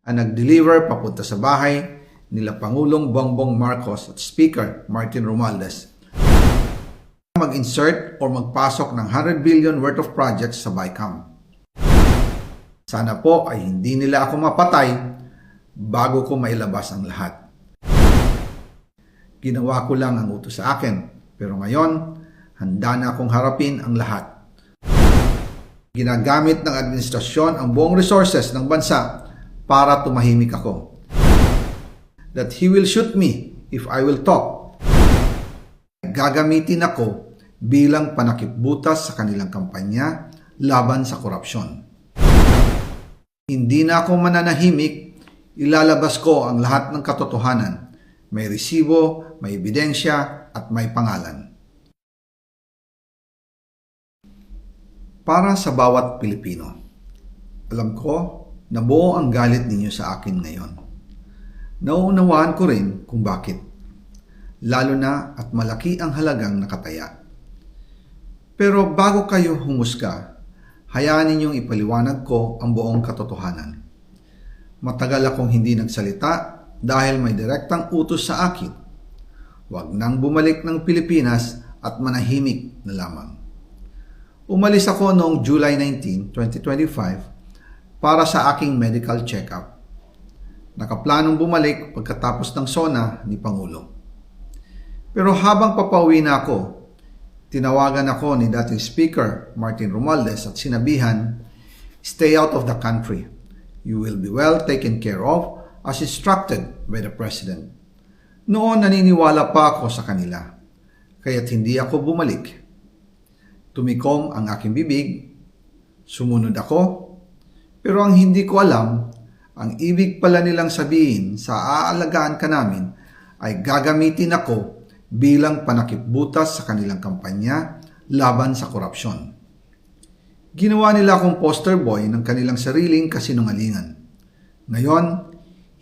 ang nag-deliver papunta sa bahay nila Pangulong Bongbong Marcos at Speaker Martin Romualdez mag-insert o magpasok ng 100 billion worth of projects sa BICAM. Sana po ay hindi nila ako mapatay bago ko mailabas ang lahat. Ginawa ko lang ang utos sa akin, pero ngayon, handa na akong harapin ang lahat. Ginagamit ng administrasyon ang buong resources ng bansa para tumahimik ako. That he will shoot me if I will talk. Gagamitin ako bilang panakipbutas sa kanilang kampanya laban sa korupsyon. Hindi na ako mananahimik, ilalabas ko ang lahat ng katotohanan. May resibo, may ebidensya, at may pangalan. Para sa bawat Pilipino, alam ko na buo ang galit ninyo sa akin ngayon. Nauunawaan ko rin kung bakit, lalo na at malaki ang halagang nakataya. Pero bago kayo humusga, hayaan ninyong ipaliwanag ko ang buong katotohanan. Matagal akong hindi nagsalita dahil may direktang utos sa akin. Huwag nang bumalik ng Pilipinas at manahimik na lamang. Umalis ako noong July 19, 2025 para sa aking medical check-up. Nakaplanong bumalik pagkatapos ng SONA ni Pangulo. Pero habang papauwi na ako, tinawagan ako ni dating Speaker Martin Romualdez at sinabihan, "Stay out of the country. You will be well taken care of as instructed by the President." Noon naniniwala pa ako sa kanila, kaya't hindi ako bumalik. Tumikom ang aking bibig, sumunod ako, pero ang hindi ko alam, ang ibig pala nilang sabihin sa aalagaan ka namin ay gagamitin ako bilang panakipbutas sa kanilang kampanya laban sa korupsyon. Ginawa nila akong poster boy ng kanilang sariling kasinungalingan. Ngayon,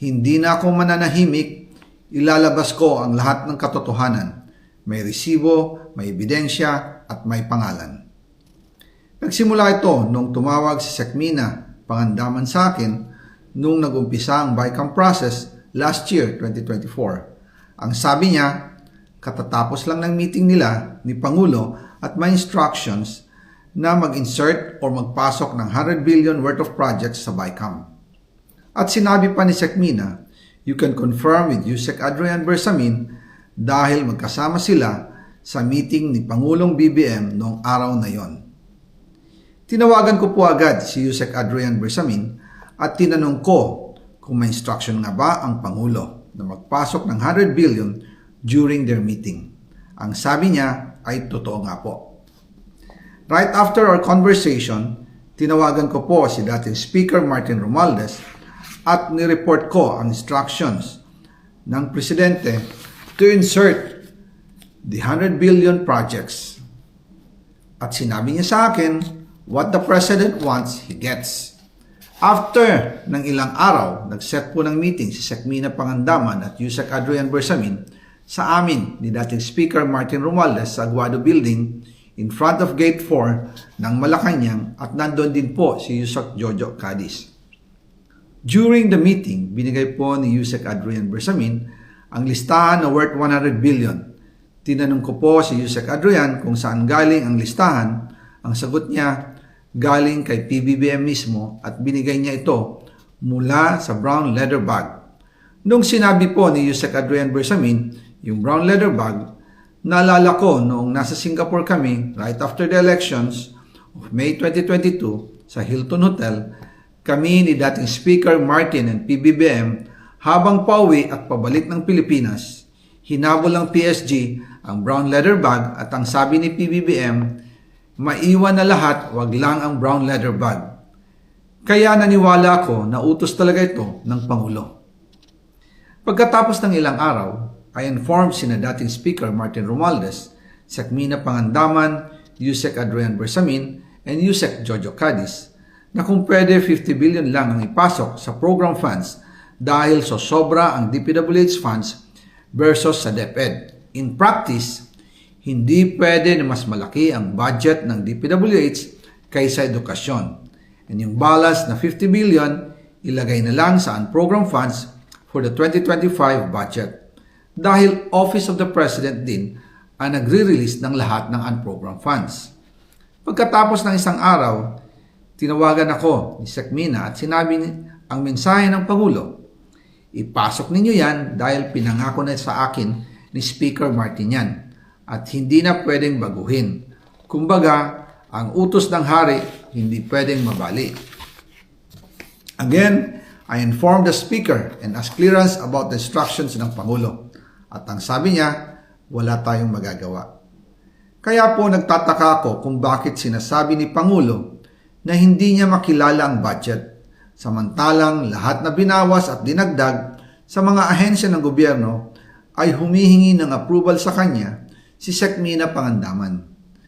hindi na ako mananahimik, ilalabas ko ang lahat ng katotohanan. May resibo, may ebidensya, at may pangalan. Nagsimula ito nung tumawag si Sekmina Pangandaman sa akin nung nag-umpisa ang BICAM process last year, 2024. Ang sabi niya, katatapos lang ng meeting nila ni Pangulo at may instructions na mag-insert o magpasok ng 100 billion worth of projects sa BICAM. At sinabi pa ni Sekmina, you can confirm with Yusek Adrian Bersamin dahil magkasama sila sa meeting ni Pangulong BBM noong araw na yon. Tinawagan ko po agad si Yusek Adrian Bersamin at tinanong ko kung may instruction nga ba ang Pangulo na magpasok ng 100 billion during their meeting. Ang sabi niya ay totoo nga po. Right after our conversation, tinawagan ko po si dating Speaker Martin Romualdez at nireport ko ang instructions ng Presidente to insert the 100 billion projects. At sinabi niya sa akin, what the President wants, he gets. After ng ilang araw, nag-set po ng meeting si Sekmina Pangandaman at Yusek Adrian Bersamin sa amin ni dating Speaker Martin Romualdez sa Aguado Building in front of Gate 4 ng Malacanang at nandun din po si Yusek Jojo Cadiz. During the meeting, binigay po ni Yusek Adrian Bersamin ang listahan na worth 100 billion. Tinanong ko po si Yusek Adrian kung saan galing ang listahan. Ang sagot niya, galing kay PBBM mismo at binigay niya ito mula sa brown leather bag. Nung sinabi po ni Yusek Adrian Bersamin yung brown leather bag, naalala ko noong nasa Singapore kami right after the elections of May 2022 sa Hilton Hotel, kami ni dating Speaker Martin and PBBM habang pauwi at pabalik ng Pilipinas, hinabol ng PSG ang brown leather bag at ang sabi ni PBBM, maiwan na lahat, wag lang ang brown leather bag. Kaya naniwala ako na utos talaga ito ng Pangulo. Pagkatapos ng ilang araw, I informed sina dating Speaker Martin Romualdez, Sekmina Pangandaman, Yusek Adrian Bersamin, and Yusek Jojo Cadiz na kung pwede 50 billion lang ang ipasok sa program funds dahil sobra ang DPWH funds versus sa DepEd. In practice, hindi pwede na mas malaki ang budget ng DPWH kaysa edukasyon. And yung balance na 50 billion, ilagay na lang sa unprogrammed funds for the 2025 budget dahil Office of the President din ang nagre-release ng lahat ng unprogrammed funds. Pagkatapos ng isang araw, tinawagan ako ni Sec Mina at sinabi ang mensahe ng Pangulo. Ipasok ninyo yan dahil pinangako na sa akin ni Speaker Martin yan at hindi na pwedeng baguhin. Kumbaga, ang utos ng hari hindi pwedeng mabali. Again, I informed the Speaker and asked clearance about the instructions ng Pangulo. At ang sabi niya, wala tayong magagawa. Kaya po nagtataka ako kung bakit sinasabi ni Pangulo na hindi niya makilala ang budget, samantalang lahat na binawas at dinagdag sa mga ahensya ng gobyerno ay humihingi ng approval sa kanya si Sec Mina Pangandaman.